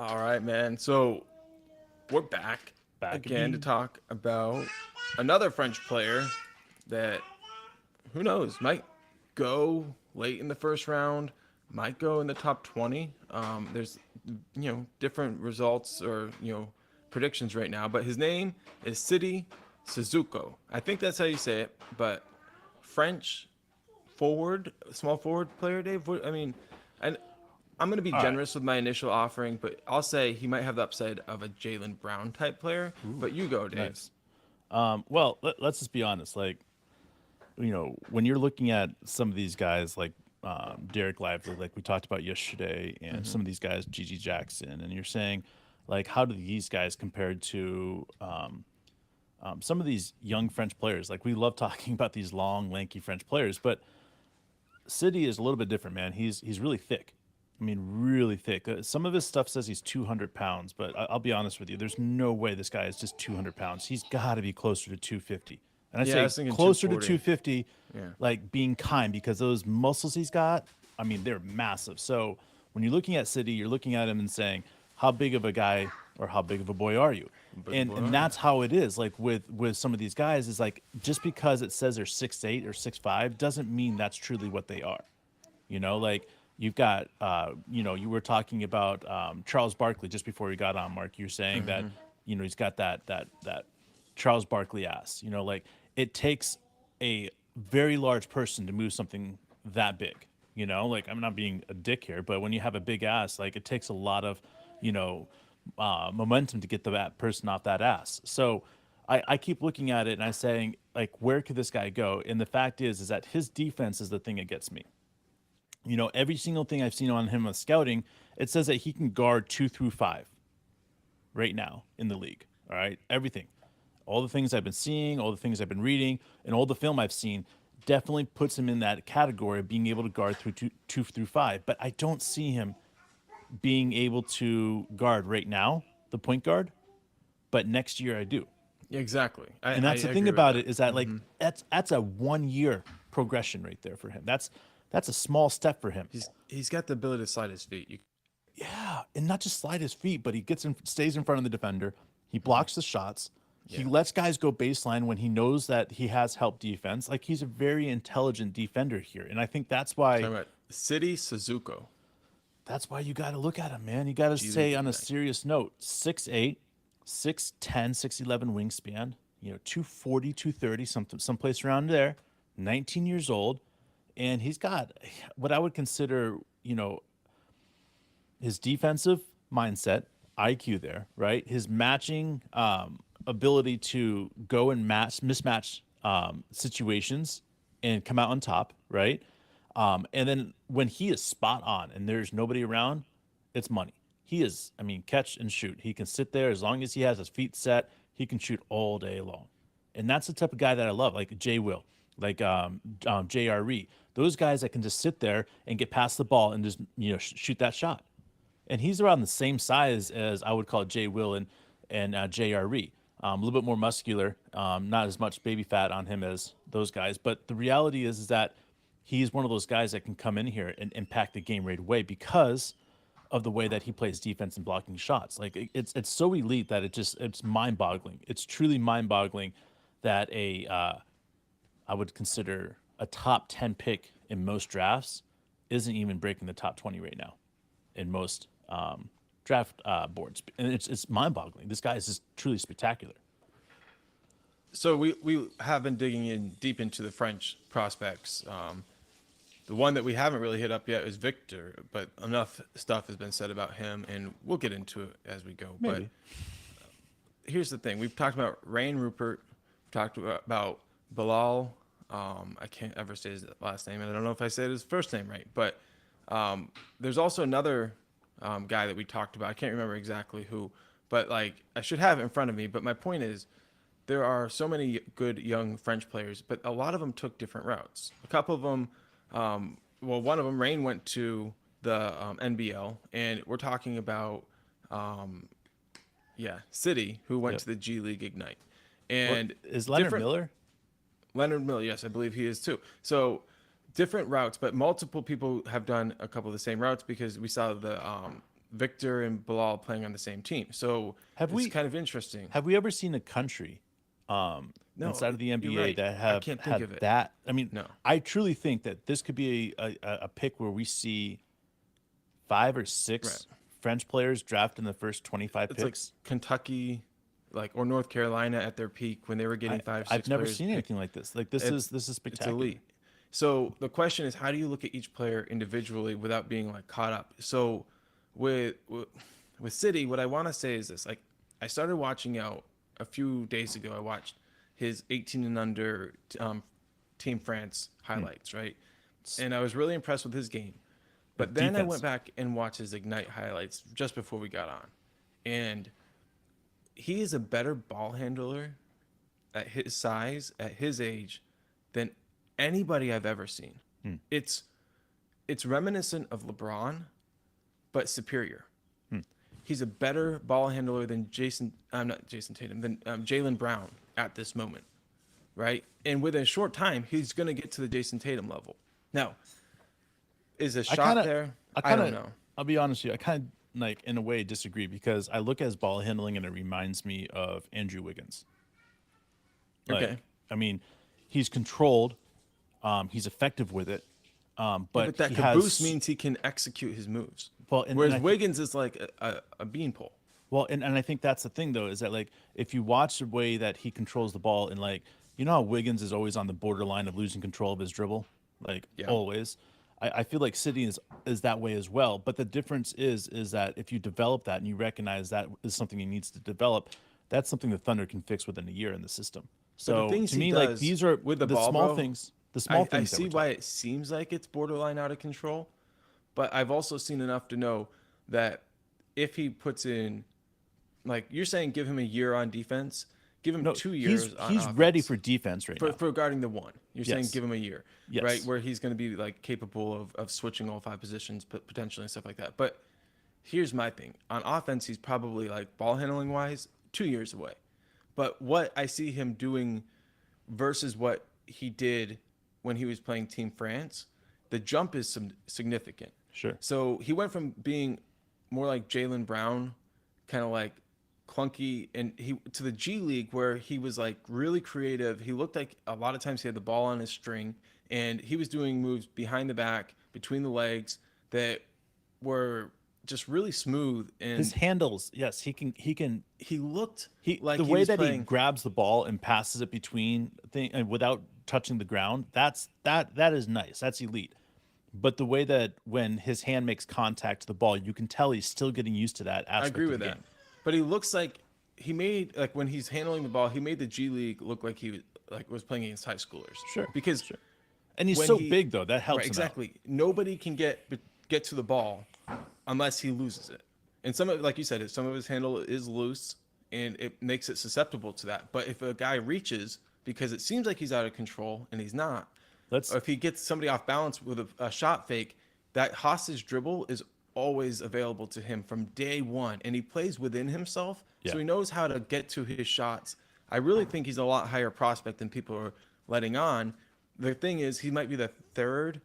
All right, man. So we're back Back a again to bee. talk about another French player that who knows might go late in the first round, might go in the top 20. There's different results or predictions right now, but his name is City Suzuko. I think that's how you say it, but French forward, small forward player, Dave. I mean, and I'm going to be All right. generous with my initial offering, but I'll say he might have the upside of a Jalen Brown type player. Ooh, But you go, Dave. nice. Well, let's just be honest. Like, when you're looking at some of these guys, like Derek Lively, like we talked about yesterday, and Mm-hmm. some of these guys, Gigi Jackson, and you're saying, like, how do these guys compare to some of these young French players? Like, we love talking about these long, lanky French players, but City is a little bit different, man. He's really thick. I mean, really thick. Some of his stuff says he's 200 pounds, but I'll be honest with you. There's no way this guy is just 200 pounds. He's got to be closer to 250. And I Yeah, I say was thinking closer to 240. 250, Yeah. like being kind, because those muscles he's got, I mean, they're massive. So when you're looking at City, you're looking at him and saying, how big of a guy or how big of a boy are you? Big And boy. that's how it is. Like with some of these guys, is like just because it says they're 6'8" or 6'5" doesn't mean that's truly what they are. Like you've got, you were talking about Charles Barkley just before we got on, Mark. You're saying that, Mm-hmm. he's got that Charles Barkley ass. Like it takes a very large person to move something that big. Like I'm not being a dick here, but when you have a big ass, like it takes a lot of, you know, momentum to get that person off that ass. So I keep looking at it and I'm saying, like, where could this guy go? And the fact is that his defense is the thing that gets me. Every single thing I've seen on him with scouting, it says that he can guard 2 through 5 right now in the league. All right, everything, all the things I've been seeing, all the things I've been reading, and all the film I've seen definitely puts him in that category of being able to guard through 2 through 5. But I don't see him being able to guard right now, the point guard. But next year I do. Yeah, exactly. I, And I that's the thing agree with about that. it, is that like Mm-hmm. that's a 1 year progression right there for him. That's a small step for him. He's got the ability to slide his feet. Yeah, and not just slide his feet, but he stays in front of the defender. He Mhm. blocks the shots. He Yeah. lets guys go baseline when he knows that he has help defense. Like he's a very intelligent defender here, and I think Talking about City Suzuko, that's why you got to look at him, man. You got to G League say on a Ignite. serious note, 6'8", 6'10", 6'11" wingspan. 240, 230, someplace around there. 19 years old, and he's got what I would consider, his defensive mindset, IQ there, right? His matching ability to go and mismatch situations and come out on top, right? And then when he is spot on and there's nobody around, it's money. He is, I mean, catch and shoot. He can sit there as long as he has his feet set. He can shoot all day long, and that's the type of guy that I love, like Jay Will, like JRE. Those guys that can just sit there and get past the ball and just shoot that shot. And he's around the same size as I would call Jay Will and JRE. A little bit more muscular, not as much baby fat on him as those guys. But the reality is that he's one of those guys that can come in here and impact the game right away because of the way that he plays defense and blocking shots. Like it's so elite that it's mind boggling. It's truly mind boggling that I would consider a top 10 pick in most drafts isn't even breaking the top 20 right now in most draft boards, and it's mind boggling. This guy is just truly spectacular. So we have been digging in deep into the French prospects. The one that we haven't really hit up yet is Victor, but enough stuff has been said about him, and we'll get into it as we go. But Maybe. here's the thing: we've talked about Rain Rupert, we've talked about Bilal. I can't ever say his last name, and I don't know if I said his first name right. But there's also another guy that we talked about. I can't remember exactly who, but like I should have it in front of me. But my point is, there are so many good young French players, but a lot of them took different routes. A couple of them, well, one of them, Rain, went to the NBL, and we're talking about, yeah, City, who went Yep. to the G League Ignite, What and is Leonard different. Miller? Leonard Miller, yes, I believe he is too. So different routes, but multiple people have done a couple of the same routes because we saw Victor and Bilal playing on the same team. So Have it's we kind of interesting. have we ever seen a country No, inside of the you're NBA right. that I have can't think had of it. that? I mean, No. I truly think that this could be a pick where we see 5 or 6 Right. French players drafted in the first 25 It's like picks. Kentucky, like or North Carolina at their peak when they were getting five, I've six never players seen picked. anything like this. Like this is It's this is it's spectacular. elite. So the question is, how do you look at each player individually without being like caught up? So with City, what I want to say is this: like I started watching out a few days ago. I watched his 18 and under Team France highlights, right? And I was really impressed with his game. But then I went Defense. back and watched his Ignite highlights just before we got on, and he is a better ball handler at his size, at his age, than anybody I've ever seen. Hmm. It's it's reminiscent of LeBron, but superior. Hmm. He's a better ball handler than Jason. I'm not Jason Tatum than Jalen Brown at this moment, right? And within a short time, he's going to get to the Jason Tatum level. Now, is a I shot kind of, there? I I kind don't of, know. I'll be honest with you. I kind of like in a way disagree because I look at his ball handling and it reminds me of Andrew Wiggins. Like, Okay. I mean, he's controlled, he's effective with it, Yeah, but but that he caboose has means he can execute his moves. well, Whereas I Wiggins is like a beanpole. well, and I think that's the thing though is that like if you watch the way that he controls the ball and like you know how Wiggins is always on the borderline of losing control of his dribble, like Yeah. always. I feel like City is that way as well. But the difference is that if you develop that and you recognize that is something he needs to develop, that's something the Thunder can fix within a year in the system. But the So things to he me, like does these are with the the ball, small bro, things, the small I things that see we're why talking. it seems like it's borderline out of control. But I've also seen enough to know that if he puts in, like you're saying, give him a year on defense, give him No, 2 years on he's ready offense. for defense right For now. regarding the one, you're saying Yes, give him a year, right? yes, Where he's going to be like capable of switching all five positions, potentially and stuff like that. But here's my thing: on offense, he's probably like ball handling wise 2 years away. But what I see him doing versus what he did when he was playing Team France, the jump is some significant. sure. So he went from being more like Jalen Brown, kind of like clunky, and he to the G League where he was like really creative. He looked like a lot of times he had the ball on his string, and he was doing moves behind the back, between the legs that were just really smooth. His And handles, yes, he can he looked he like the he way was that he playing. grabs the ball and passes it between thing and without touching the ground, that is nice. That's elite. But the way that when his hand makes contact to the ball, you can tell he's still getting used to that I agree aspect of with the that, game. but he looks like he made like when he's handling the ball, he made the G League look like was playing against high schoolers. Sure, Because sure. And he's when so he big though, that helps right him out. exactly, nobody can get to the ball unless he loses it. And some of like you said, some of his handle is loose, and it makes it susceptible to that. But if a guy reaches because it seems like he's out of control and he's not, Let's or if he gets somebody off balance with a shot fake, that hostage dribble is always available to him from day one, and he plays within himself, yeah. so he knows how to get to his shots. I really think he's a lot higher prospect than people are letting on. The thing is, he might be the third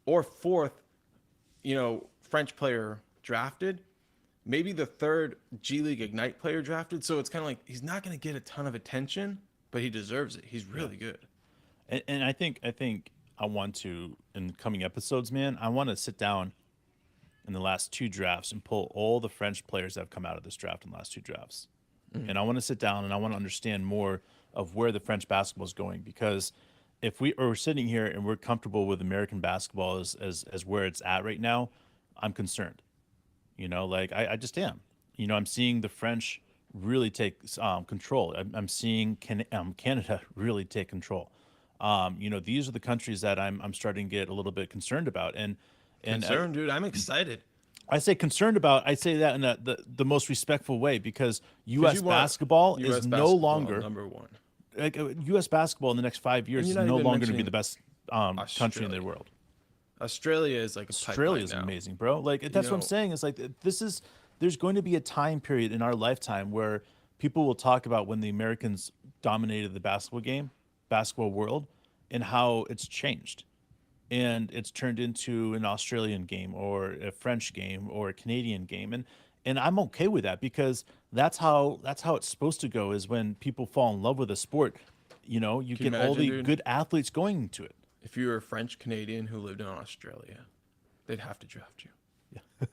or fourth, French player drafted, maybe the third G League Ignite player drafted. So it's kind of like he's not going to get a ton of attention, but he deserves it. He's really good. And I think I want to in the coming episodes, man, I want to sit down in the last 2 drafts and pull all the French players that have come out of this draft in the last 2 drafts. And I want to sit down and I want to understand more of where the French basketball is going because if we're sitting here and we're comfortable with American basketball as where it's at right now, I'm concerned. Like I just am. I'm seeing the French really take control. I'm seeing Canada really take control. These are the countries that I'm starting to get a little bit concerned about. And Concerned, dude. I'm excited I say concerned about. I say that in the most respectful way because because U.S. you want basketball is U.S. no basketball longer number one. like U.S. basketball in the next 5 years And is you're not no even longer going to be mentioning the best country in the Australia. world. Australia is like a Australia pipeline is now. amazing, bro. Like You that's what I'm know, saying. Is like this is there's going to be a time period in our lifetime where people will talk about when the Americans dominated the basketball game, basketball world, and how it's changed. and it's turned into an Australian game or a French game or a Canadian game, and I'm okay with that because that's how it's supposed to go. Is when people fall in love with a sport, you Can you get all imagine, the dude? good athletes going into it. If you were a French Canadian who lived in Australia, they'd have to draft you.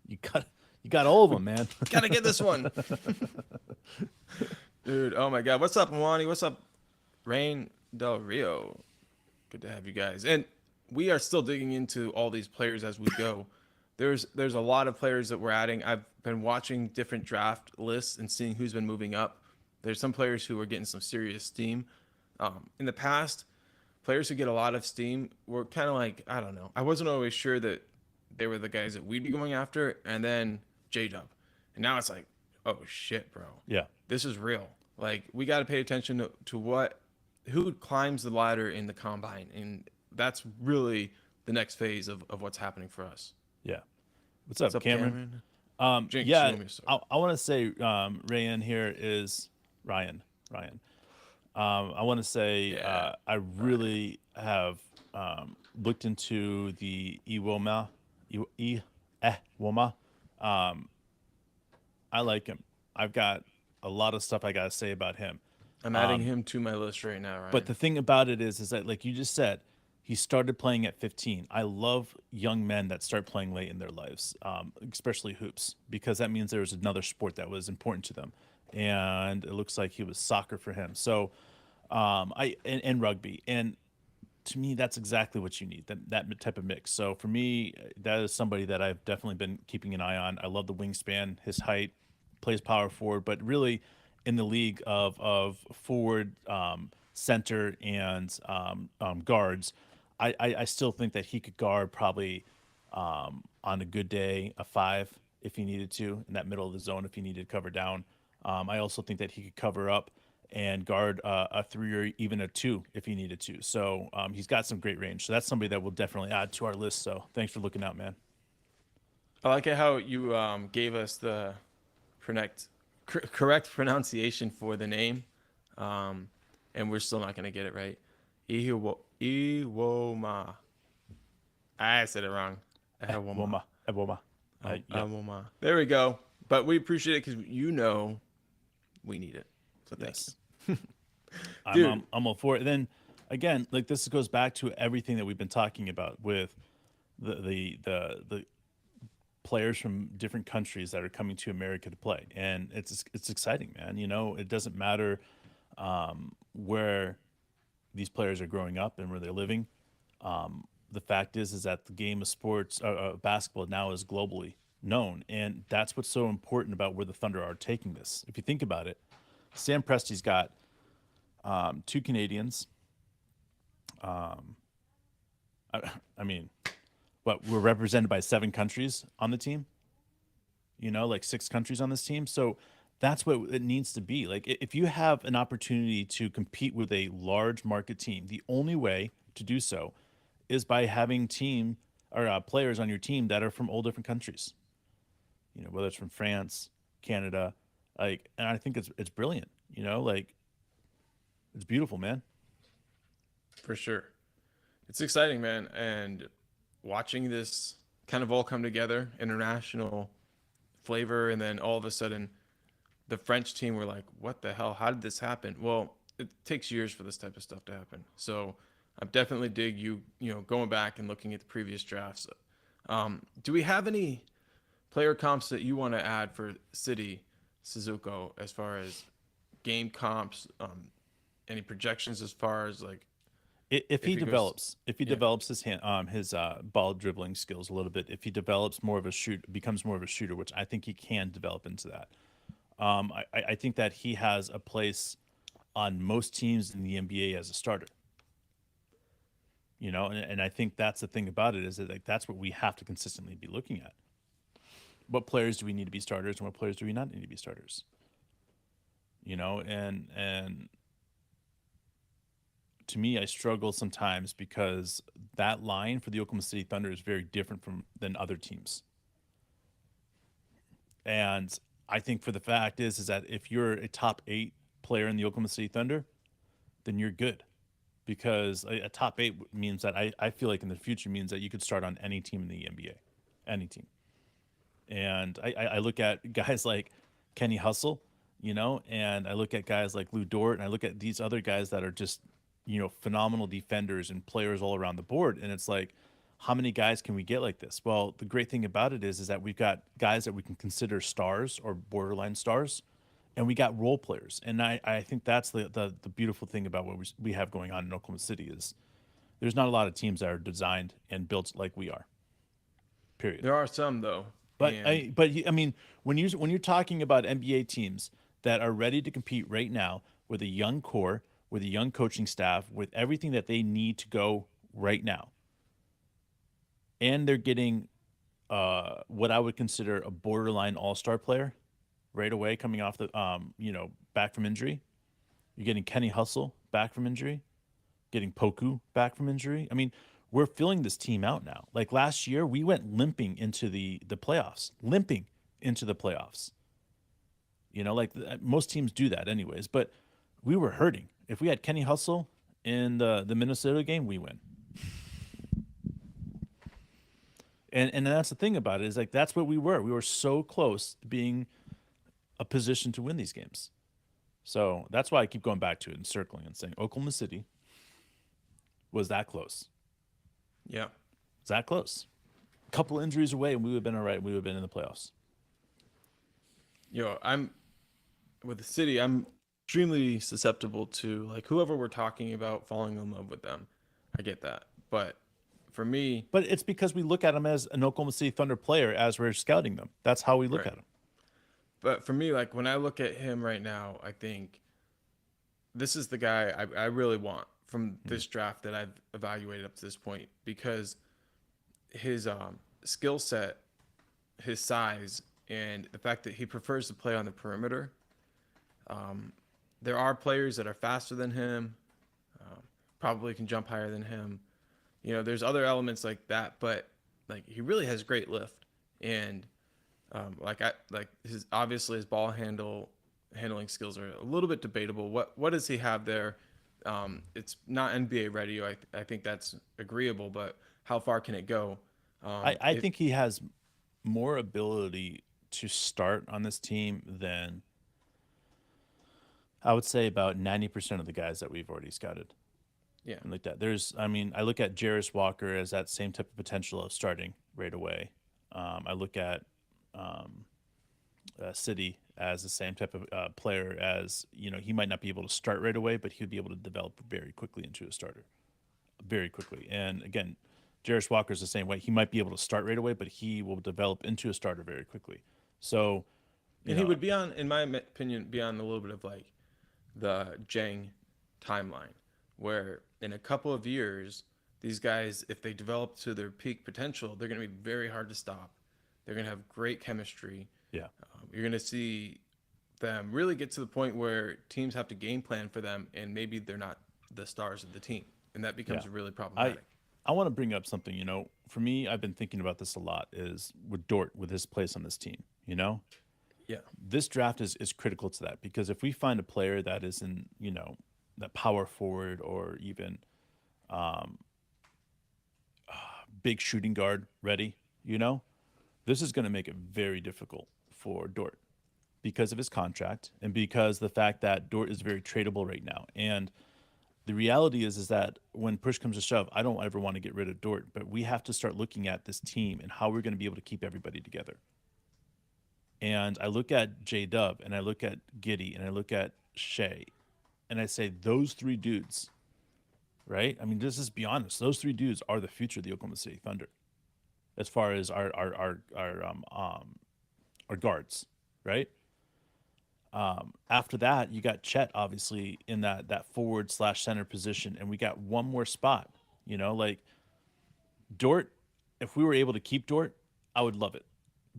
You got all of them, man. Gotta get this one, dude. Oh my God, what's up, Mwani? What's up, Rain Del Rio? Good to have you guys. And we are still digging into all these players as we go. There's a lot of players that we're adding. I've been watching different draft lists and seeing who's been moving up. There's some players who are getting some serious steam. In the past, players who get a lot of steam were kind of like, I don't know. I wasn't always sure that they were the guys that we'd be going after. And then J Dub. And now it's like, oh shit, bro. Yeah. This is real. Like we got to pay attention to who climbs the ladder in the combine. And that's really the next phase of what's happening for us. Yeah. What's What's up, up, Cameron? Jinx, Yeah, you want me to start? I want to say Rayan here is Ryan. Ryan. I want to say Yeah. I really have looked into the Woma. Um, I like him. I've got a lot of stuff I got to say about him. I'm adding him to my list right now, But Ryan. the thing about it is that like you just said, he started playing at 15. I love young men that start playing late in their lives, especially hoops, because that means there was another sport that was important to them, and it looks like he was soccer for him. So, and rugby, and to me, that's exactly what you need, that type of mix. So for me, that is somebody that I've definitely been keeping an eye on. I love the wingspan, his height, plays power forward, but really in the league of forward, center, and guards, I still think that he could guard probably on a good day a five if he needed to in that middle of the zone if he needed to cover down. I also think that he could cover up and guard a three or even a two if he needed to. So he's got some great range. So that's somebody that we'll definitely add to our list. So thanks for looking out, man. I like it how you gave us the correct correct pronunciation for the name, um, and we're still not gonna get it right. Iwoma. I said it wrong. Iwoma. Woma, Woma. Yeah, Iwoma. There we go. But we appreciate it because we need it. So thank yes. you, I'm, dude. I'm all for it. Then again, like this goes back to everything that we've been talking about with the players from different countries that are coming to America to play, and it's exciting, man. It doesn't matter where these players are growing up and where they're living. The fact is that the game of sports, basketball now is globally known, and that's what's so important about where the Thunder are taking this. If you think about it, Sam Presti's got two Canadians. I mean, but we're represented by 7 countries on the team. Like 6 countries on this team. So that's what it needs to be. Like if you have an opportunity to compete with a large market team, the only way to do so is by having team or players on your team that are from all different countries. Whether it's from France, Canada, and I think it's brilliant. Like it's beautiful, man. For sure. It's exciting, man. And watching this kind of all come together, international flavor, and then all of a sudden the French team were like, what the hell? How did this happen? Well, it takes years for this type of stuff to happen. So I definitely dig going back and looking at the previous drafts. Do we have any player comps that you want to add for City Suzuko as far as game comps? Any projections as far as like If if he he goes, develops, if he yeah, develops his ball dribbling skills a little bit, if he develops more of a becomes more of a shooter, which I think he can develop into that. I think that he has a place on most teams in the NBA as a starter. And I think that's the thing about it is that like that's what we have to consistently be looking at. What players do we need to be starters, and what players do we not need to be starters? And to me, I struggle sometimes because that line for the Oklahoma City Thunder is very different than other teams. And I think for the fact is that if you're a top 8 player in the Oklahoma City Thunder, then you're good because a top eight means that I feel like in the future means that you could start on any team in the NBA, any team. And I look at guys like Kenny Hustle, and I look at guys like Lou Dort, and I look at these other guys that are just, phenomenal defenders and players all around the board. And it's like, how many guys can we get like this? Well, the great thing about it is that we've got guys that we can consider stars or borderline stars, and we got role players. And I think that's the beautiful thing about what we have going on in Oklahoma City is there's not a lot of teams that are designed and built like we are. Period. There are some though, But and I mean, when you're talking about NBA teams that are ready to compete right now with a young core, with a young coaching staff, with everything that they need to go right now, and they're getting what I would consider a borderline all-star player right away coming off the back from injury. You're getting Kenny Hustle back from injury, getting Poku back from injury. I mean, we're filling this team out now. Like last year, we went limping into the playoffs, limping into the playoffs. Like most teams do that anyways, but we were hurting. If we had Kenny Hustle in the Minnesota game, we win. And that's the thing about it is like that's what we were. We were so close to being a position to win these games. So that's why I keep going back to it and circling and saying Oklahoma City was that close. yeah, It's that close. A couple injuries away, and we would have been all right. We would have been in the playoffs. I'm with the city. I'm extremely susceptible to like whoever we're talking about falling in love with them. I get that, but for me, But it's because we look at them as an Oklahoma City Thunder player as we're scouting them. That's how we look right. at them. But for me, like when I look at him right now, I think this is the guy I really want from this draft that I've evaluated up to this point because his skill set, his size, and the fact that he prefers to play on the perimeter. There are players that are faster than him, probably can jump higher than him. There's other elements like that, but like he really has great lift, and like his obviously his handling skills are a little bit debatable. What does he have there? It's not NBA ready. I think that's agreeable, but how far can it go? I think he has more ability to start on this team than I would say about 90% of the guys that we've already scouted. Yeah, And like that. I look at Jarris Walker as that same type of potential of starting right away. I look at City as the same type of player as, he might not be able to start right away, but he would be able to develop very quickly into a starter. Very quickly. And again, Jarris Walker is the same way. He might be able to start right away, but he will develop into a starter very quickly. So, you and he know, would be on, in my opinion, be on a little bit of like the Jang timeline, where in a couple of years, these guys, if they develop to their peak potential, they're going to be very hard to stop. They're going to have great chemistry. yeah. You're going to see them really get to the point where teams have to game plan for them, and maybe they're not the stars of the team, and that Yeah. becomes really I problematic. I want to bring up something, for me, I've been thinking about this a lot is with Dort, with his place on this team. Yeah, This draft is critical to that because if we find a player that is in, that power forward or even big shooting guard ready, this is going to make it very difficult for Dort because of his contract and because the fact that Dort is very tradable right now. And the reality is that when push comes to shove, I don't ever want to get rid of Dort, but we have to start looking at this team and how we're going to be able to keep everybody together. And I look at J Dub and I look at Giddy and I look at Shea and I say, those three dudes, right? I mean, let's just be honest. Those three dudes are the future of the Oklahoma City Thunder as far as our guards, right? After that, you got Chet obviously in that forward slash center position, and we got one more spot. Like Dort. If we were able to keep Dort, I would love it.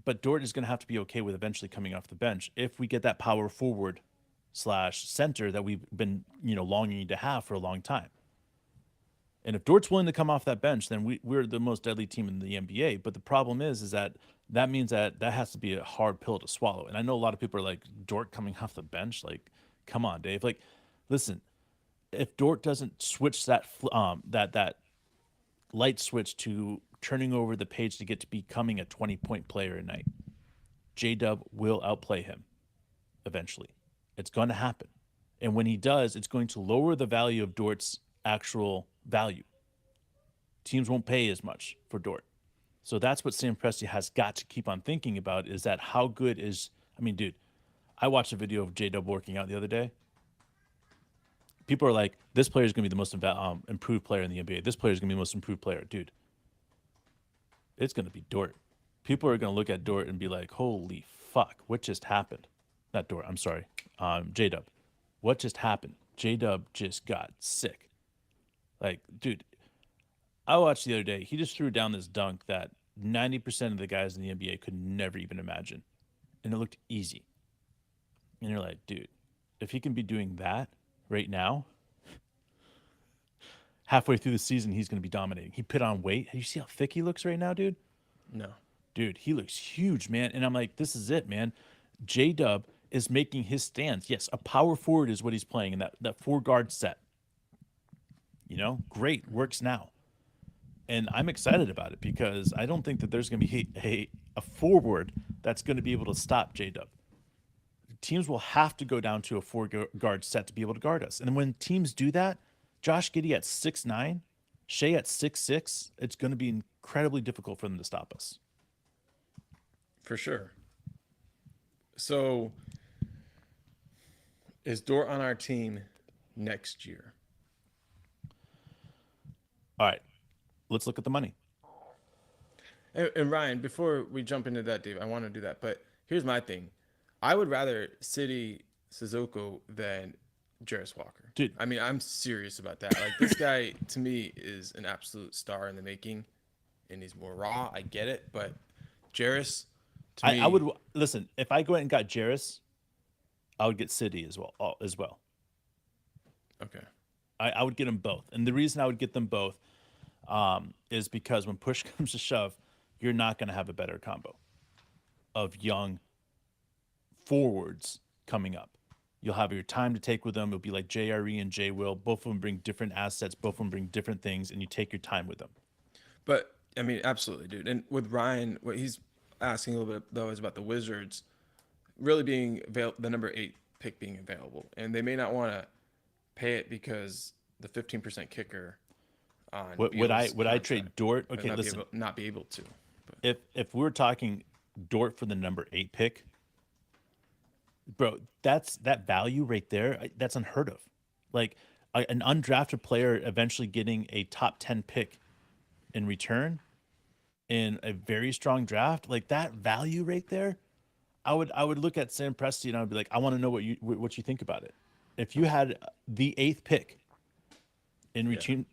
But Dort is going to have to be okay with eventually coming off the bench if we get that power forward slash center that we've been longing to have for a long time. And if Dort's willing to come off that bench, then we're the most deadly team in the NBA. But the problem is that means that has to be a hard pill to swallow. And I know a lot of people are like, Dort coming off the bench? Like, come on, Dave. Like, listen, if Dort doesn't switch that light switch to turning over the page to get to becoming a 20-point player a night, J Dub will outplay him eventually. It's going to happen. And when he does, it's going to lower the value of Dort's actual value. Teams won't pay as much for Dort. So that's what Sam Presti has got to keep on thinking about, is that how good is, I mean, dude, I watched a video of J Dub working out the other day. People are like, this player is going to be the most improved player in the NBA. This player is going to be the most improved player. Dude, it's going to be Dort. People are going to look at Dort and be like, holy fuck, what just happened? Not Dort, I'm sorry. J Dub. What just happened? J Dub just got sick. Like, dude, I watched the other day. He just threw down this dunk that 90% of the guys in the NBA could never even imagine. And it looked easy. And you're like, dude, if he can be doing that right now, halfway through the season, he's going to be dominating. He put on weight. You see how thick he looks right now, dude? No. Dude, he looks huge, man. And I'm like, this is it, man. J Dub is making his stance. Yes, a power forward is what he's playing in that four guard set. You know, great, works now. And I'm excited about it because I don't think that there's going to be a forward that's going to be able to stop J Dub. Teams will have to go down to a four guard set to be able to guard us. And when teams do that, Josh Giddey at 6'9", Shea at 6'6", it's going to be incredibly difficult for them to stop us. For sure. So, is Dort on our team next year? All right, let's look at the money. And Ryan, before we jump into that, Dave, I want to do that. But here's my thing. I would rather City Sissoko than Jarris Walker. Dude. I mean, I'm serious about that. Like, this guy, to me, is an absolute star in the making. And he's more raw. I get it. But Jarris, to me... I would... Listen, if I go ahead and got Jarris, I would get City as well. Okay. I would get them both. And the reason I would get them both is because when push comes to shove, you're not going to have a better combo of young forwards coming up. You'll have your time to take with them. It'll be like JRE and J Will. Both of them bring different assets. Both of them bring different things, and you take your time with them. But, I mean, absolutely, dude. And with Ryan, what he's asking a little bit, though, is about the Wizards really being the number 8 pick being available. And they may not want to pay it because the 15% kicker on would I trade Dort? Okay, listen. Not be able to. But. If we're talking Dort for the number 8 pick, bro, that value right there. That's unheard of. Like an undrafted player eventually getting a top 10 pick in return in a very strong draft, like that value right there. I would look at Sam Presti and I would be like, I want to know what you think about it. If you had the 8th pick in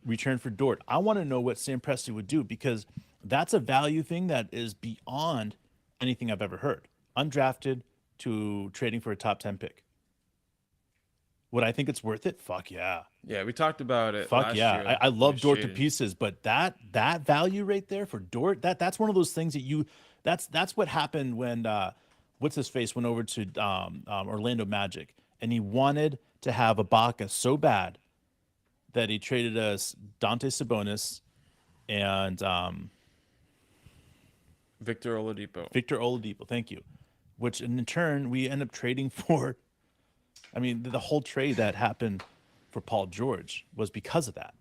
return for Dort, I want to know what Sam Presti would do, because that's a value thing that is beyond anything I've ever heard. Undrafted to trading for a top 10 pick. Would I think it's worth it? Fuck yeah. Yeah, we talked about it. Fuck yeah. I love Dort to pieces, but that value right there for Dort, that's one of those things that that's what happened when what's his face went over to Orlando Magic, and he wanted to have Ibaka so bad that he traded us Dante Sabonis and Victor Oladipo. Victor Oladipo, thank you. Which in turn we end up trading for. I mean, the whole trade that happened for Paul George was because of that.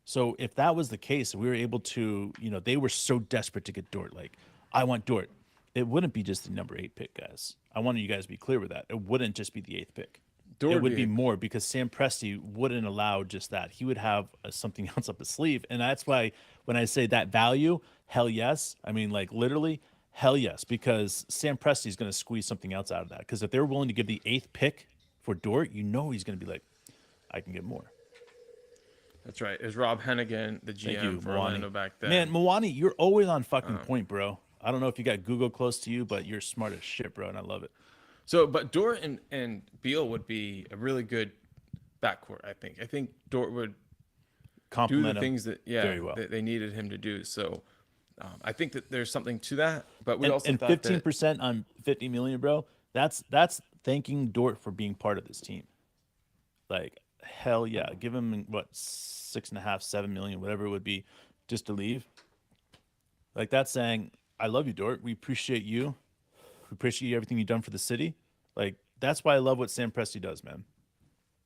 So if that was the case, we were able to, they were so desperate to get Dort. Like, I want Dort. It wouldn't be just the number 8 pick, guys. I wanted you guys to be clear with that. It wouldn't just be the 8th pick. It would be more, because Sam Presti wouldn't allow just that. He would have something else up his sleeve. And that's why when I say that value, hell yes. I mean, like, literally, hell yes. Because Sam Presti is going to squeeze something else out of that. Because if they're willing to give the 8th pick for Dort, he's going to be like, I can get more. That's right. It was Rob Hennigan, the GM for Orlando back then. Man, Mwani, you're always on fucking point, bro. I don't know if you got Google close to you, but you're smart as shit, bro, and I love it. So, but Dort and Beal would be a really good backcourt, I think. I think Dort would complement do the things that very well. that they needed him to do. So, I think that there's something to that. But we and, also and 15% on $50 million, bro. That's thanking Dort for being part of this team. Like, hell yeah, give him what 6.5, 7 million, whatever it would be, just to leave. Like that's saying, I love you, Dort. We appreciate you. We appreciate everything you've done for the city. Like that's why I love what Sam Presti does, man.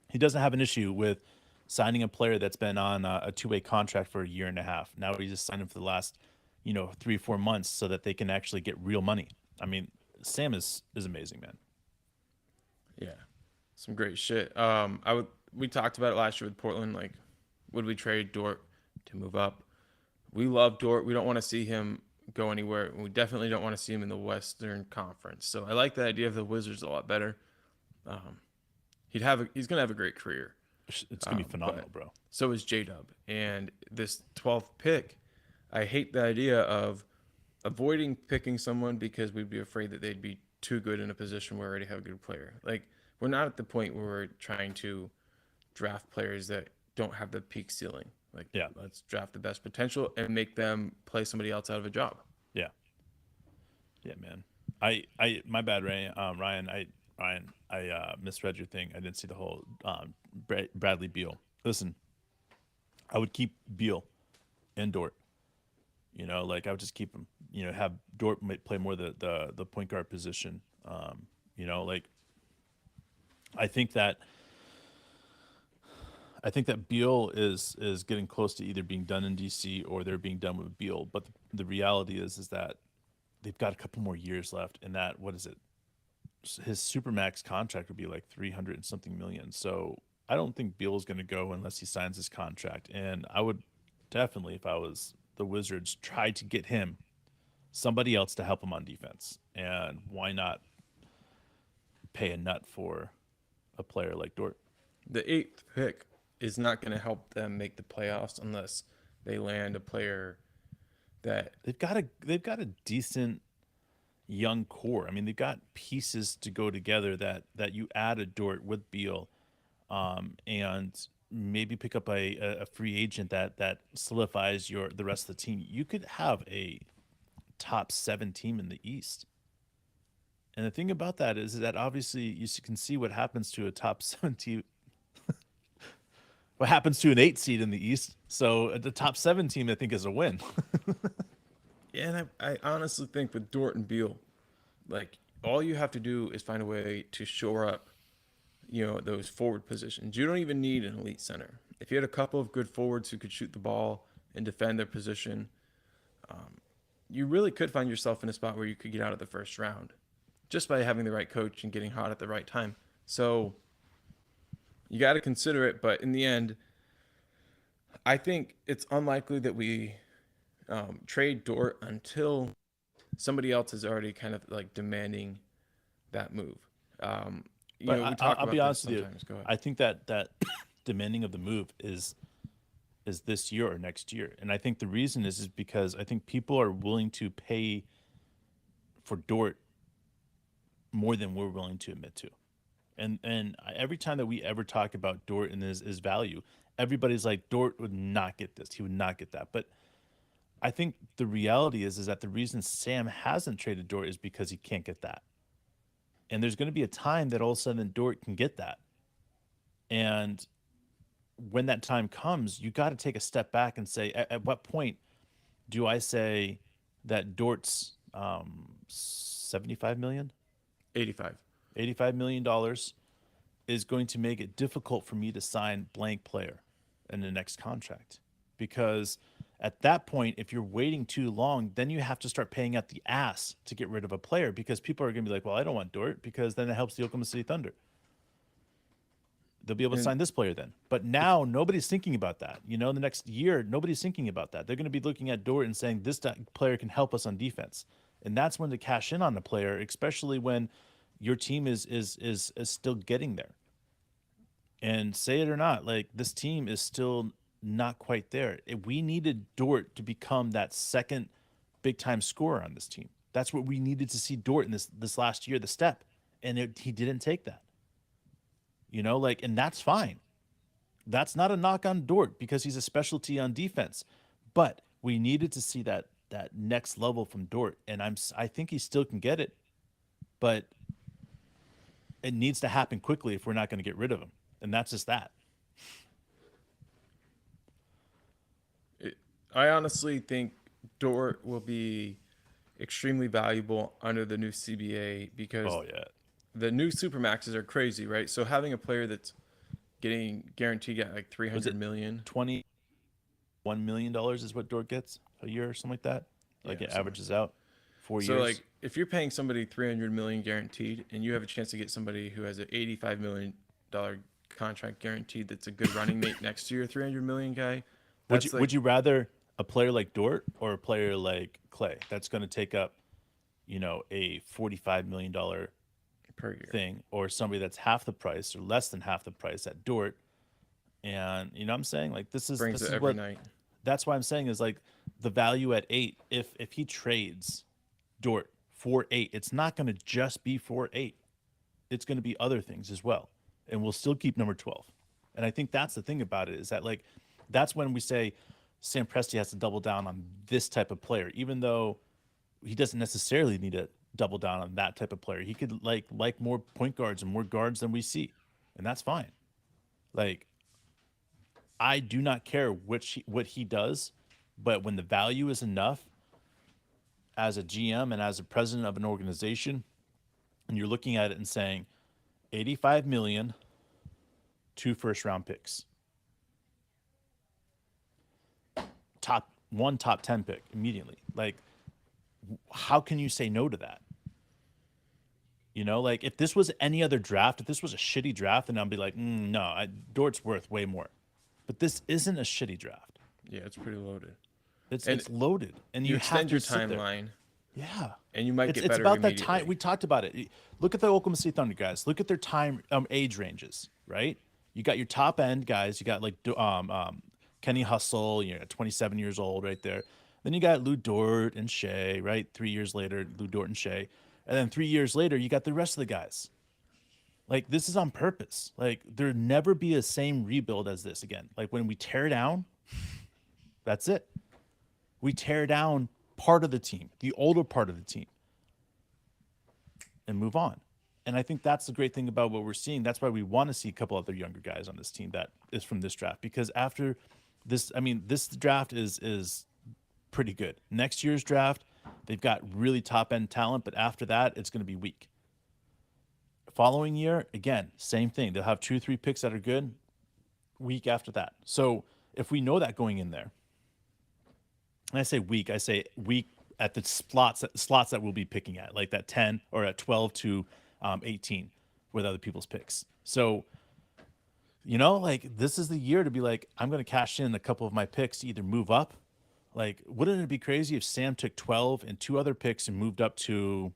He doesn't have an issue with signing a player that's been on a two-way contract for a year and a half. Now he's just signed him for the last, 3 or 4 months so that they can actually get real money. I mean, Sam is amazing, man. Yeah, some great shit. We talked about it last year with Portland. Like, would we trade Dort to move up? We love Dort. We don't want to see him go anywhere. We definitely don't want to see him in the Western Conference. So I like the idea of the Wizards a lot better. Um, he's gonna have a great career. It's gonna be phenomenal, But bro. so is J Dub. And this 12th pick, I hate the idea of avoiding picking someone because we'd be afraid that they'd be too good in a position where we already have a good player. Like, we're not at the point where we're trying to draft players that don't have the peak ceiling. Like, Yeah, let's draft the best potential and make them play somebody else out of a job. yeah, yeah, man. My bad, Ray. Ryan, I misread your thing. I didn't see the whole Bradley Beal. Listen, I would keep Beal and Dort. Like I would just keep him. Have Dort play more the point guard position. Like I think that I think that Beal is getting close to either being done in DC or they're being done with Beal. But the reality is that they've got a couple more years left, and that what is it? His supermax contract would be like 300 and something million. So I don't think Beal is going to go unless he signs his contract. And I would definitely, if I was the Wizards, try to get him somebody else to help him on defense. And why not pay a nut for a player like Dort? The eighth pick is not going to help them make the playoffs unless they land a player that They've got a decent young core. I mean, they've got pieces to go together that you add a Dort with Beal, and maybe pick up a free agent that solidifies the rest of the team. You could have a top 7 team in the East. And the thing about that is that obviously you can see what happens to a top 7 team, what happens to an 8 seed in the East. So the top 7 team, I think, is a win. yeah, and I honestly think with Dort and Beal, like all you have to do is find a way to shore up, those forward positions. You don't even need an elite center. If you had a couple of good forwards who could shoot the ball and defend their position, you really could find yourself in a spot where you could get out of the first round just by having the right coach and getting hot at the right time. So you got to consider it, but in the end, I think it's unlikely that we trade Dort until somebody else is already kind of like demanding that move. But We I, talk I'll about be this honest with you. sometimes. Go ahead. I think that demanding of the move is this year or next year, and I think the reason is because I think people are willing to pay for Dort more than we're willing to admit to. And every time that we ever talk about Dort and his value, everybody's like Dort would not get this. He would not get that. But I think the reality is that the reason Sam hasn't traded Dort is because he can't get that. And there's going to be a time that all of a sudden Dort can get that. And when that time comes, you got to take a step back and say, at what point do I say that Dort's 75 million, 85. $85 million is going to make it difficult for me to sign blank player in the next contract? Because at that point, if you're waiting too long, then you have to start paying out the ass to get rid of a player because people are going to be like, well, I don't want Dort because then it helps the Oklahoma City Thunder. They'll be able to And sign this player then. But now nobody's thinking about that. In the next year, nobody's thinking about that. They're going to be looking at Dort and saying this player can help us on defense. And that's when to cash in on the player, especially when your team is still getting there. And say it or not, like this team is still not quite there. We needed Dort to become that second big time scorer on this team. That's what we needed to see Dort in this last year, the step. And he didn't take that. And that's fine. That's not a knock on Dort because he's a specialty on defense. But we needed to see that next level from Dort. And I think he still can get it. But it needs to happen quickly if we're not going to get rid of him. And that's just that. I honestly think Dort will be extremely valuable under the new CBA because Oh yeah. the new supermaxes are crazy, right? So having a player that's getting guaranteed at like Was 300 it million, $21 million is what Dort gets a year or something like that? yeah, Like it something like averages that. out 4 So years. like if you're paying somebody 300 million guaranteed and you have a chance to get somebody who has an 85 million dollar contract guaranteed that's a good running mate next to your 300 million guy, Would you that's like would you rather a player like Dort or a player like Clay that's going to take up, a $45 million per year. thing, or somebody that's half the price or less than half the price at Dort? And you know what I'm saying? Like this is Brings this it is every what night. that's why I'm saying is like the value at 8, if he trades Dort for 8, it's not going to just be for 8. It's going to be other things as well. And we'll still keep number 12. And I think that's the thing about it is that like that's when we say Sam Presti has to double down on this type of player, even though he doesn't necessarily need to double down on that type of player. He could like more point guards and more guards than we see. And that's fine. Like I do not care what he does, but when the value is enough as a GM and as a president of an organization, and you're looking at it and saying 85 million, 2 first round picks, top 10 pick immediately. Like, how can you say no to that? Like if this was any other draft, if this was a shitty draft, then I'd be like, no, Dort's worth way more. But this isn't a shitty draft. Yeah, it's pretty loaded. It's And it's loaded, and you you have extend to your sit there. timeline Yeah. and you might It's get it's better about that time. immediately. We talked about it. Look at the Oklahoma City Thunder guys. Look at their time age ranges, right? You got your top end guys. You got like Kenny Hustle, 27 years old right there. Then you got Lou Dort and Shea, right? 3 years later, Lou Dort and Shea. And then 3 years later, you got the rest of the guys. Like this is on purpose. Like there never be a same rebuild as this again. Like when we tear down, that's it. We tear down part of the team, the older part of the team, and move on. And I think that's the great thing about what we're seeing. That's why we want to see a couple other younger guys on this team that is from this draft. Because after this, I mean, this draft is pretty good. Next year's draft, they've got really top end talent, but after that, it's going to be weak. Following year, again, same thing. They'll have 2 or 3 picks that are good. Week after that. So if we know that going in there, and I say weak at the slots that we'll be picking at, like that 10 or at 12 to 18 with other people's picks. So, like this is the year to be like, I'm going to cash in a couple of my picks to either move up. Like, wouldn't it be crazy if Sam took 12 and 2 other picks and moved up to,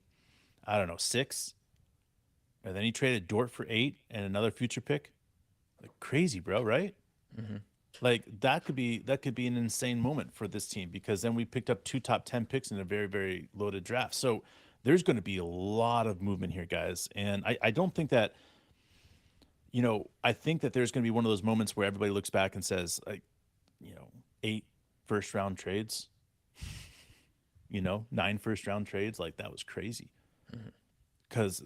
I don't know, 6? And then he traded Dort for 8 and another future pick? Like crazy, bro, right? Mm-hmm. Like that could be an insane moment for this team because then we picked up 2 top 10 picks in a very, very loaded draft. So there's going to be a lot of movement here, guys. And I don't think that, I think that there's going to be one of those moments where everybody looks back and says, like, 8 first round trades, 9 first round trades. Like that was crazy. Because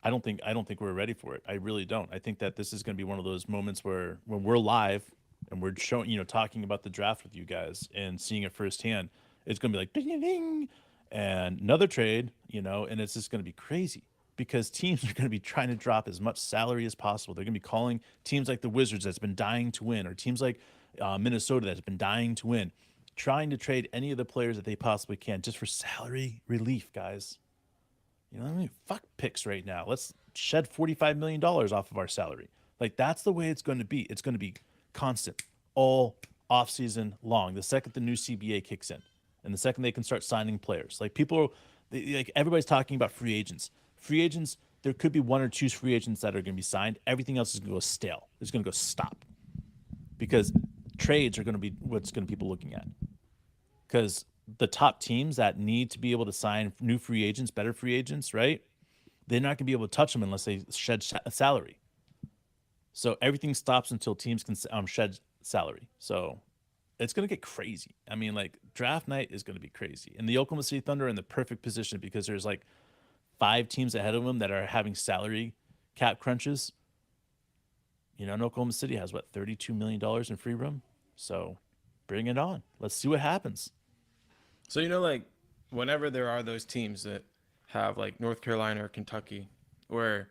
I don't think we're ready for it. I really don't. I think that this is going to be one of those moments where when we're live and we're showing, talking about the draft with you guys and seeing it firsthand, it's going to be like ding ding ding and another trade, and it's just going to be crazy because teams are going to be trying to drop as much salary as possible. They're going to be calling teams like the Wizards that's been dying to win, or teams like Minnesota that's been dying to win, trying to trade any of the players that they possibly can just for salary relief, guys. I mean, fuck picks right now. Let's shed $45 million off of our salary. Like that's the way it's going to be. It's going to be constant all off season long. The second the new CBA kicks in, and the second they can start signing players, like like everybody's talking about free agents. Free agents, there could be 1 or 2 free agents that are going to be signed. Everything else is going to go stale. It's going to go stop because trades are going to be what's going to people looking at. Because the top teams that need to be able to sign new free agents, better free agents, right? They're not going to be able to touch them unless they shed salary. So everything stops until teams can shed salary. So it's going to get crazy. I mean, like draft night is going to be crazy. And the Oklahoma City Thunder are in the perfect position because there's like 5 teams ahead of them that are having salary cap crunches. And Oklahoma City has what, $32 million in free room. So bring it on. Let's see what happens. So like whenever there are those teams that have like North Carolina or Kentucky, where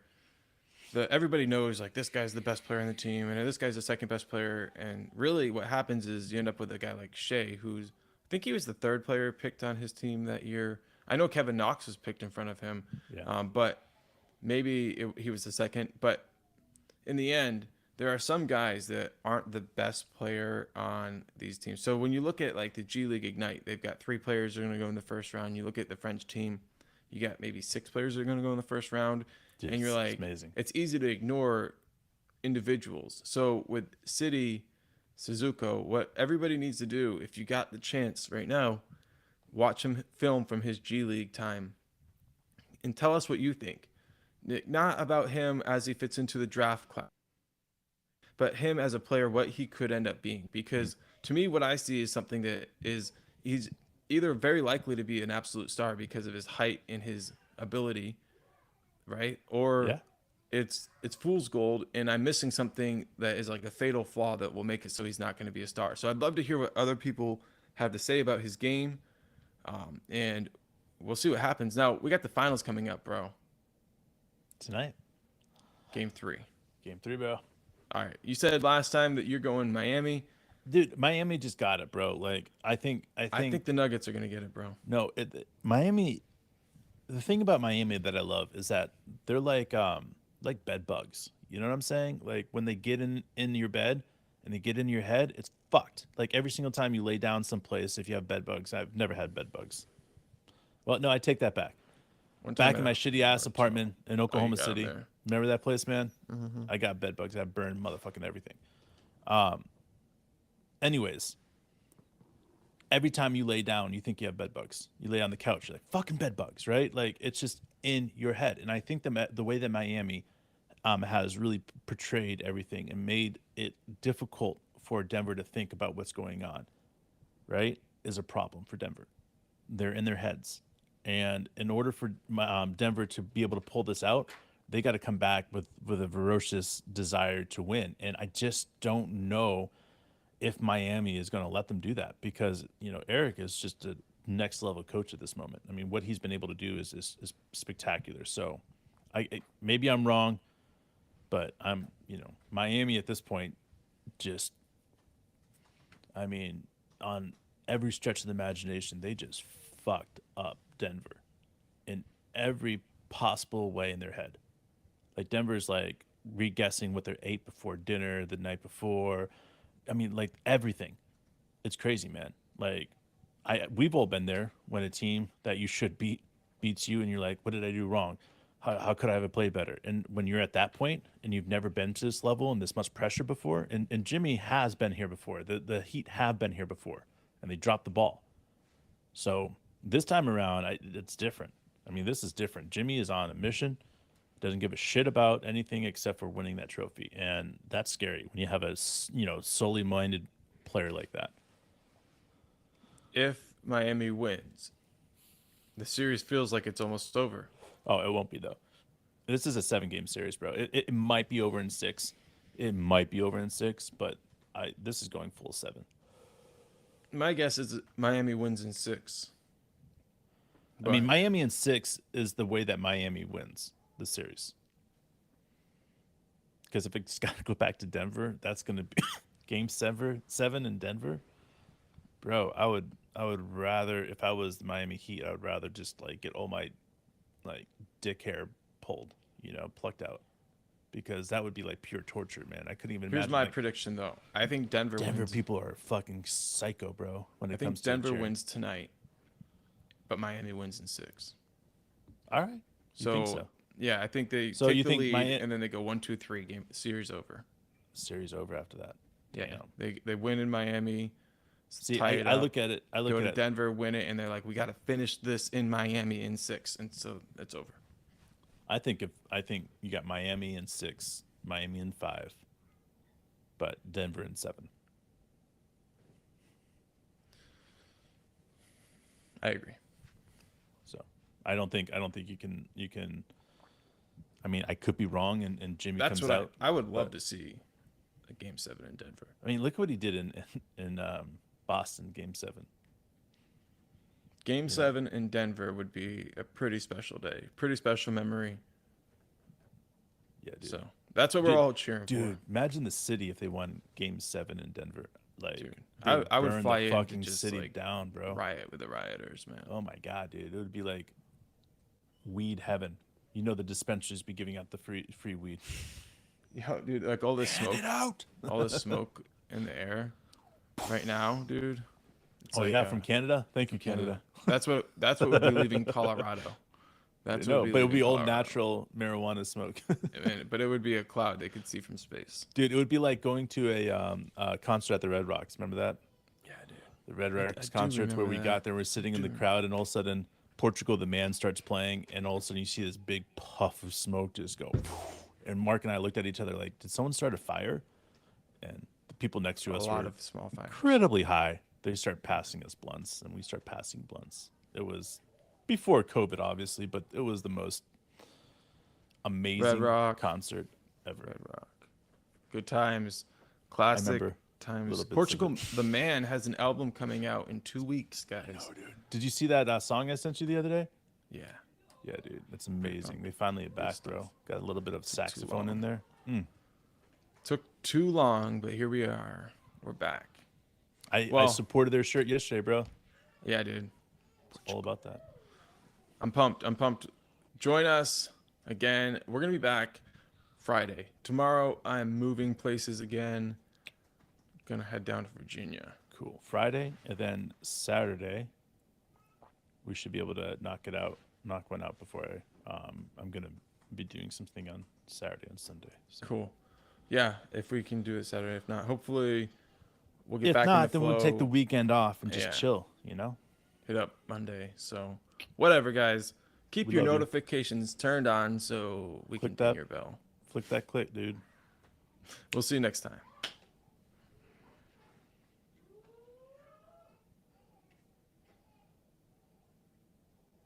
everybody knows like this guy's the best player on the team and this guy's the second best player, and really what happens is you end up with a guy like Shea, who's I think he was the third player picked on his team that year. I know Kevin Knox was picked in front of him, Yeah. but maybe he was the second. But in the end, there are some guys that aren't the best player on these teams. So when you look at like the G League Ignite, they've got 3 players that are going to go in the first round. You look at the French team, you got maybe 6 players that are going to go in the first round, and you're like, it's amazing. it's easy to ignore individuals. So with City, Suzuko, what everybody needs to do, if you got the chance right now, watch him film from his G League time and tell us what you think. Not about him as he fits into the draft class, but him as a player, what he could end up being. Because to me, what I see is something that is he's either very likely to be an absolute star because of his height and his ability, right? Or Yeah. it's fool's gold, and I'm missing something that is like a fatal flaw that will make it so he's not going to be a star. So I'd love to hear what other people have to say about his game, and we'll see what happens. Now we got the finals coming up, bro. Tonight. Game 3. Game 3, bro. All right. You said last time that you're going Miami. Dude, Miami just got it, bro. Like I think I think the Nuggets are going to get it, bro. no, Miami. The thing about Miami that I love is that they're like bed bugs. You know what I'm saying? Like when they get in your bed and they get in your head, it's fucked. Like every single time you lay down someplace, if you have bed bugs, I've never had bed bugs. Well, no, I take that back. One time Back in my shitty ass apartment in Oklahoma got 'em City. there. Remember that place, man? I got bed bugs. I burned motherfucking everything. Anyways, every time you lay down, you think you have bed bugs. You lay on the couch, you're like, fucking bed bugs, right? Like it's just in your head. And I think the way that Miami has really portrayed everything and made it difficult for Denver to think about what's going on, right, is a problem for Denver. They're in their heads. And in order for Denver to be able to pull this out, they got to come back with a ferocious desire to win. And I just don't know if Miami is going to let them do that because, Eric is just a next level coach at this moment. I mean, what he's been able to do is spectacular. So maybe I'm wrong, but Miami at this point just, I mean, on every stretch of the imagination, they just fucked up Denver in every possible way in their head. Like Denver's like re-guessing what they ate before dinner the night before. I mean, like everything. It's crazy, man. Like we've all been there when a team that you should beat beats you and you're like, what did I do wrong? How could I have played better? And when you're at that point and you've never been to this level and this much pressure before, and Jimmy has been here before. The Heat have been here before and they dropped the ball. So this time around, it's different. I mean, this is different. Jimmy is on a mission, doesn't give a shit about anything except for winning that trophy, and that's scary when you have a solely minded player like that. If Miami wins, the series feels like it's almost over. Oh, it won't be though. This is a 7-game series, bro. It might be over in 6. It might be over in 6, but this is going full 7. My guess is that Miami wins in 6. I mean, Miami in 6 is the way that Miami wins the series. Because if it's got to go back to Denver, that's going to be game 7 in Denver. Bro, I would rather, if I was the Miami Heat, I would rather just like get all my like dick hair pulled, plucked out. Because that would be like pure torture, man. I couldn't even Here's imagine. my Like, prediction though. I think Denver wins. people are fucking psycho, bro, when it I think comes to Denver Jerry. wins tonight, but Miami wins in 6. All right. You think so? Yeah, I think they So take you the think lead and then they go 1-2-3 game series over. Series over after that. Yeah, they win in Miami. See, tie it I up, look at it. I look go at to it. Denver, win it, and they're like, we got to finish this in Miami in 6, and so it's over. I think you got Miami in 6, Miami in 5, but Denver in 7. I agree. So I don't think you can. I mean, I could be wrong, and Jimmy That's comes what out. I would love to see a game 7 in Denver. I mean, look what he did in Boston Game 7. Game 7 in Denver would be a pretty special day, pretty special memory. Yeah, dude. So that's what we're all cheering Dude, imagine the city if they won Game 7 in Denver. Like, Dude, they I would burn fly the in to fucking just city like down, bro. riot with the rioters, man. Oh my god, dude, it would be like weed heaven. You know, the dispensaries be giving out the free weed. Yo, dude, like all this Hand smoke, it out. all this smoke in the air right now, dude. It's Oh like, yeah, from Canada. Thank you, Canada. That's what would be leaving Colorado. That's No, what but it would be leaving old Colorado. natural marijuana smoke. But it would be a cloud they could see from space. Dude, it would be like going to a concert at the Red Rocks. Remember that? Yeah, dude. The Red Rocks do concerts where remember we that. got there, we're sitting in the crowd, and all of a sudden Portugal the Man starts playing, and all of a sudden you see this big puff of smoke just go. And Mark and I looked at each other like, did someone start a fire? And the people next to A us lot were of small fires. incredibly high. They start passing us blunts, and we start passing blunts. It was before COVID, obviously, but it was the most amazing Rock. concert ever. Red Rock. Good times. Classic remember times. little bits of Portugal the Man has an album coming out in 2 weeks, guys. Did you see that song I sent you the other day? Yeah. Yeah, dude, it's amazing. They finally are back, bro. Got a little bit of saxophone in there. Took too long, but here we are. We're back. I Well- supported their shirt yesterday, bro. Yeah, dude. It's all about that. I'm pumped. I'm pumped. Join us again. We're going to be back Friday. Tomorrow, I'm moving places again. Going to head down to Virginia. Cool. Friday and then Saturday, we should be able to knock one out before I'm gonna be doing something on Saturday and Sunday. So. Cool. Yeah, if we can do it Saturday. If not, hopefully we'll get If back in not, the then we'll take the flow. weekend off and just Yeah. chill. You know. Hit up Monday. So whatever, guys. Keep We your love you. notifications turned on so we Click can ding that. your bell. Flick that click, dude. We'll see you next time.